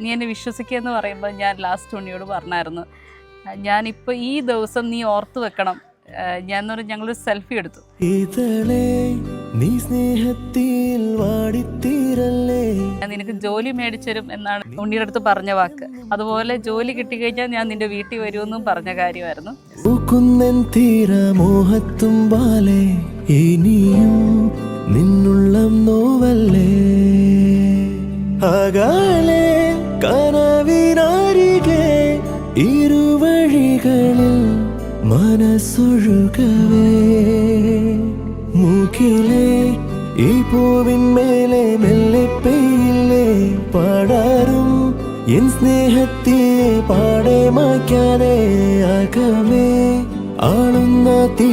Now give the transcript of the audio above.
നീ എന്നെ വിശ്വസിക്കുക എന്ന് പറയുമ്പോൾ ഞാൻ ലാസ്റ്റ് ഉണ്ണിയോട് പറഞ്ഞായിരുന്നു, ഞാനിപ്പോൾ ഈ ദിവസം നീ ഓർത്തു വെക്കണം. ഞാൻ ഞങ്ങളൊരു സെൽഫി എടുത്തു. നീ സ്നേഹത്തിൽ വാടിത്തീരല്ലേ, ഞാൻ നിനക്ക് ജോലി മേടിച്ചരും എന്നാണ് ഉണ്ണിയുടെ അടുത്ത് പറഞ്ഞ വാക്ക്. അതുപോലെ ജോലി കിട്ടിക്കഴിഞ്ഞാൽ ഞാൻ നിന്റെ വീട്ടിൽ വരുമെന്നും പറഞ്ഞ കാര്യമായിരുന്നു. ഇനിയും നിന്നുള്ളം നോവല്ലേ, അകലെ കനവിനരികെ ഇരുവഴികളിൽ മനസ്സൊഴുകവേ, മൂക്കിലെ ഈ പൂവിന്മേലെ മെല്ലെ പെയ്യില്ലേ പടരും എൻ സ്നേഹത്തെ പാടെ മായ്ക്കാതെ അകമേ ആളുന്ന തീ